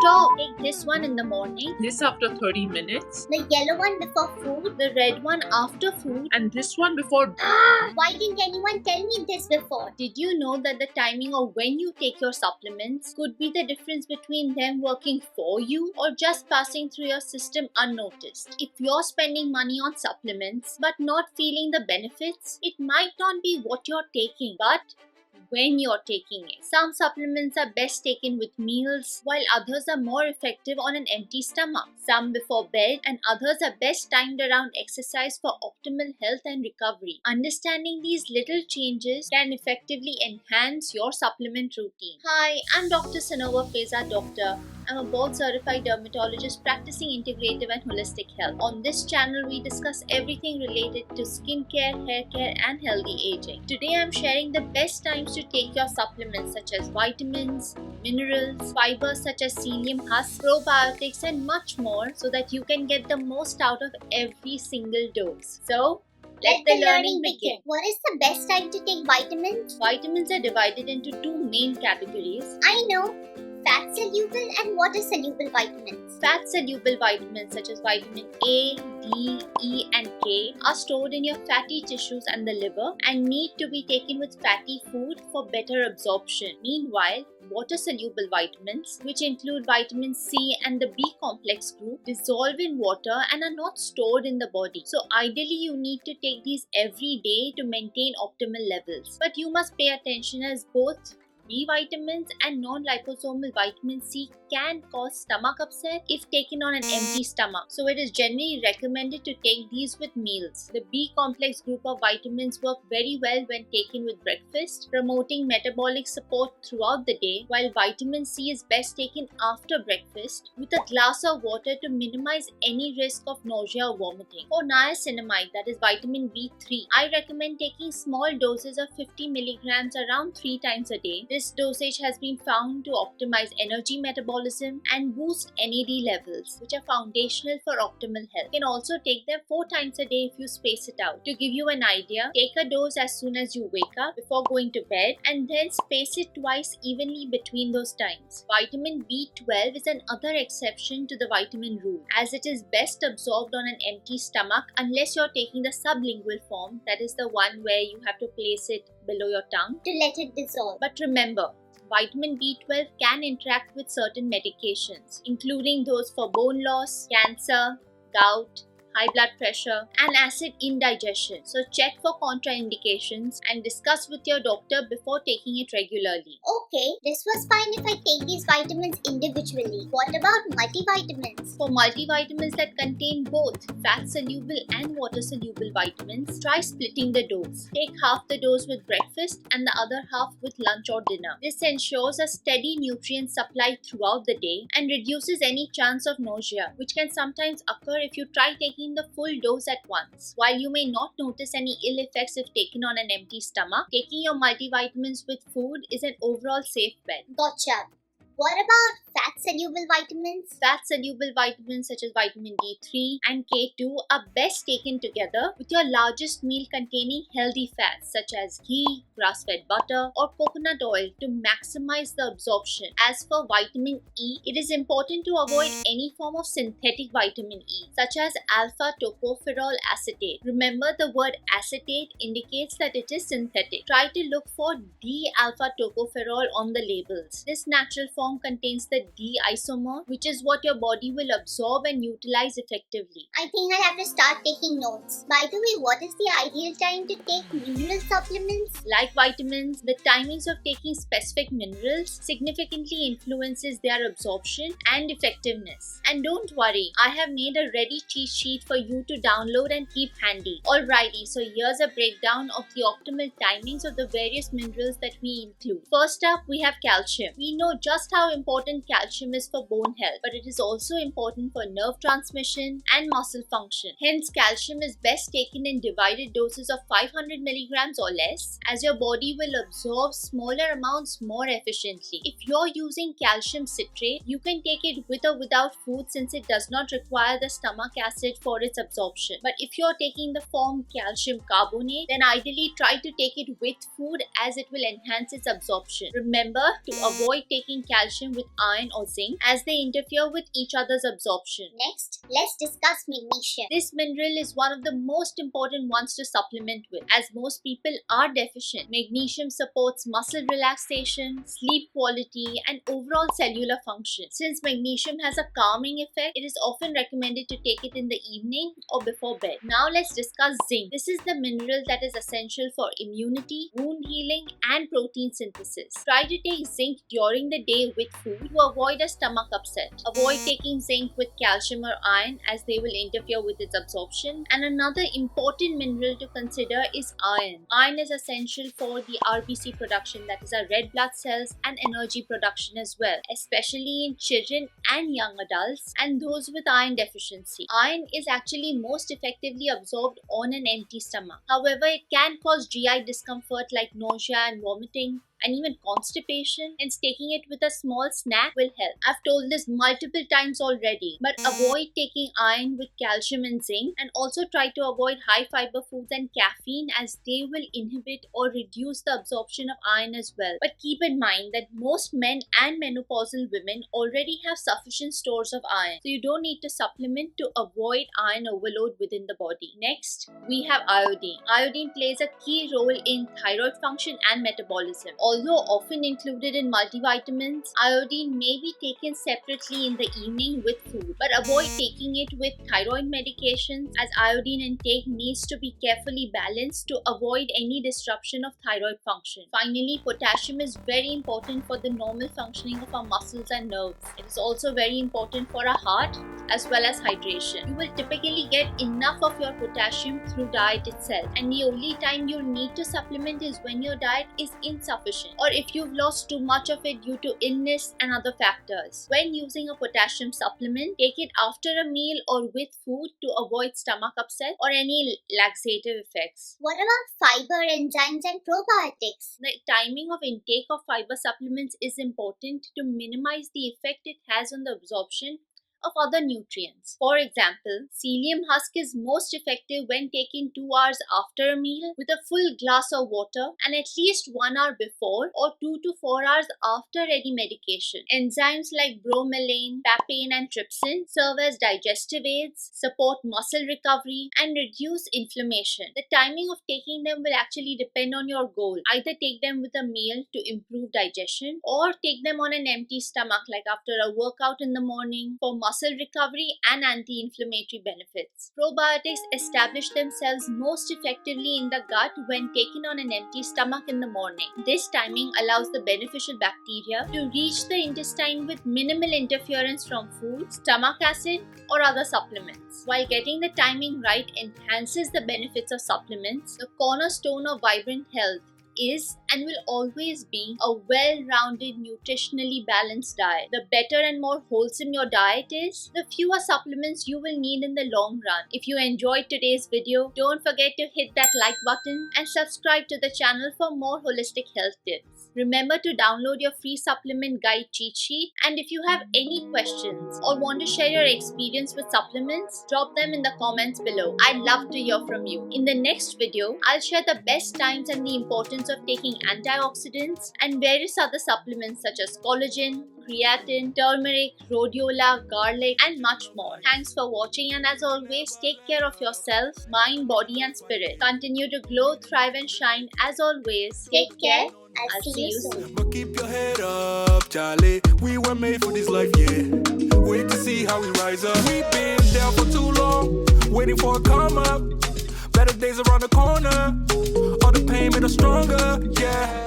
Stop! Take this one in the morning, This after 30 minutes. The yellow one before food? the red one after food. And this one before. Why didn't anyone tell me this before? Did you know that the timing of when you take your supplements could be the difference between them working for you or just passing through your system unnoticed? If you're spending money on supplements but not feeling the benefits, it might not be what you're taking, but when you're taking it. Some supplements are best taken with meals, while others are more effective on an empty stomach. Some before bed, and others are best timed around exercise for optimal health and recovery. Understanding these little changes can effectively enhance your supplement routine. Hi, I'm Dr. Sanova Feza Doctor. I'm a board certified dermatologist practicing integrative and holistic health. On this channel, we discuss everything related to skincare, hair care, and healthy aging. Today, I'm sharing the best times to take your supplements such as vitamins, minerals, fibers such as psyllium husk, probiotics, and much more so that you can get the most out of every single dose. So, let the learning begin. What is the best time to take vitamins? Vitamins are divided into two main categories. I know. Fat soluble and water soluble vitamins. Fat soluble vitamins such as vitamin A, D, E, and K are stored in your fatty tissues and the liver and need to be taken with fatty food for better absorption. Meanwhile, water soluble vitamins, which include vitamin C and the B complex group, dissolve in water and are not stored in the body. So ideally you need to take these every day to maintain optimal levels. But you must pay attention as both B vitamins and non-liposomal vitamin C can cause stomach upset if taken on an empty stomach. So it is generally recommended to take these with meals. The B complex group of vitamins work very well when taken with breakfast, promoting metabolic support throughout the day, while vitamin C is best taken after breakfast with a glass of water to minimize any risk of nausea or vomiting. For niacinamide, that is vitamin B3, I recommend taking small doses of 50 milligrams around 3 times a day. This dosage has been found to optimize energy metabolism and boost NAD levels, which are foundational for optimal health. You can also take them 4 times a day if you space it out. To give you an idea, take a dose as soon as you wake up before going to bed and then space it twice evenly between those times. Vitamin B12 is another exception to the vitamin rule, as it is best absorbed on an empty stomach unless you're taking the sublingual form, that is the one where you have to place it below your tongue To let it dissolve. but remember, vitamin B12 can interact with certain medications, including those for bone loss, cancer, gout, high blood pressure, and acid indigestion. So check for contraindications and discuss with your doctor before taking it regularly. Okay, this was fine if I take these vitamins individually. What about multivitamins? For multivitamins that contain both fat soluble and water soluble vitamins, try splitting the dose. Take half the dose with breakfast and the other half with lunch or dinner. This ensures a steady nutrient supply throughout the day and reduces any chance of nausea, which can sometimes occur if you try taking the full dose at once. While you may not notice any ill effects if taken on an empty stomach, taking your multivitamins with food is an overall safe bet. Gotcha. What about fat soluble vitamins? Fat soluble vitamins such as vitamin D3 and K2 are best taken together with your largest meal containing healthy fats such as ghee, grass-fed butter, or coconut oil to maximize the absorption. As for vitamin E, it is important to avoid any form of synthetic vitamin E such as alpha tocopherol acetate. Remember, the word acetate indicates that it is synthetic. Try to look for D-alpha tocopherol on the labels. This natural form contains the D isomer, which is what your body will absorb and utilize effectively. I think I'll have to start taking notes. By the way, what is the ideal time to take mineral supplements? Like vitamins, the timings of taking specific minerals significantly influences their absorption and effectiveness. And don't worry, I have made a ready cheat sheet for you to download and keep handy. Alrighty, so here's a breakdown of the optimal timings of the various minerals that we include. First up, we have calcium. We know just how important calcium is for bone health, but it is also important for nerve transmission and muscle function. Hence, calcium is best taken in divided doses of 500 milligrams or less, as your body will absorb smaller amounts more efficiently. If you're using calcium citrate, you can take it with or without food since it does not require the stomach acid for its absorption. But if you're taking the form calcium carbonate, then ideally try to take it with food as it will enhance its absorption. Remember to avoid taking calcium calcium with iron or zinc as they interfere with each other's absorption. Next, let's discuss magnesium. This mineral is one of the most important ones to supplement with, as most people are deficient. Magnesium supports muscle relaxation, sleep quality, and overall cellular function. Since magnesium has a calming effect, it is often recommended to take it in the evening or before bed. Now let's discuss zinc. This is the mineral that is essential for immunity, wound healing, and protein synthesis. Try to take zinc during the day with food to avoid a stomach upset. Avoid taking zinc with calcium or iron as they will interfere with its absorption. And another important mineral to consider is iron. Iron is essential for the RBC production, that is our red blood cells, and energy production as well, especially in children and young adults and those with iron deficiency. Iron is actually most effectively absorbed on an empty stomach. However, it can cause GI discomfort like nausea and vomiting, and even constipation, hence taking it with a small snack will help. I've told this multiple times already, but avoid taking iron with calcium and zinc, and also try to avoid high fiber foods and caffeine as they will inhibit or reduce the absorption of iron as well. But keep in mind that most men and menopausal women already have sufficient stores of iron, so you don't need to supplement to avoid iron overload within the body. Next, we have iodine. Iodine plays a key role in thyroid function and metabolism. Although often included in multivitamins, iodine may be taken separately in the evening with food, but avoid taking it with thyroid medications as iodine intake needs to be carefully balanced to avoid any disruption of thyroid function. Finally, potassium is very important for the normal functioning of our muscles and nerves. It is also very important for our heart as well as hydration. You will typically get enough of your potassium through diet itself, and the only time you'll need to supplement is when your diet is insufficient, or if you've lost too much of it due to illness and other factors. When using a potassium supplement, take it after a meal or with food to avoid stomach upset or any laxative effects. What about fiber, enzymes, and probiotics? The timing of intake of fiber supplements is important to minimize the effect it has on the absorption of other nutrients. For example, psyllium husk is most effective when taken 2 hours after a meal with a full glass of water and at least 1 hour before or 2 to 4 hours after any medication. Enzymes like bromelain, papain, and trypsin serve as digestive aids, support muscle recovery, and reduce inflammation. The timing of taking them will actually depend on your goal. Either take them with a meal to improve digestion or take them on an empty stomach like after a workout in the morning for muscle recovery and anti-inflammatory benefits. Probiotics establish themselves most effectively in the gut when taken on an empty stomach in the morning. This timing allows the beneficial bacteria to reach the intestine with minimal interference from food, stomach acid, or other supplements. While getting the timing right enhances the benefits of supplements, the cornerstone of vibrant health is and will always be a well-rounded, nutritionally balanced diet. The better and more wholesome your diet is, the fewer supplements you will need in the long run. If you enjoyed today's video, don't forget to hit that like button and subscribe to the channel for more holistic health tips. Remember to download your free supplement guide cheat sheet, and if you have any questions or want to share your experience with supplements, drop them in the comments below. I'd love to hear from you. In the next video, I'll share the best times and the importance of taking antioxidants and various other supplements such as collagen, creatine, turmeric, rhodiola, garlic, and much more. Thanks for watching, and as always, take care of yourself, mind, body, and spirit. Continue to glow, thrive, and shine. As always, take care. I'll see you soon. But keep your head up, Charlie. We were made for this life, yeah. Wait to see how we rise up. We've been down for too long, waiting for a come up. Better days around the corner. All the pain made us stronger, yeah.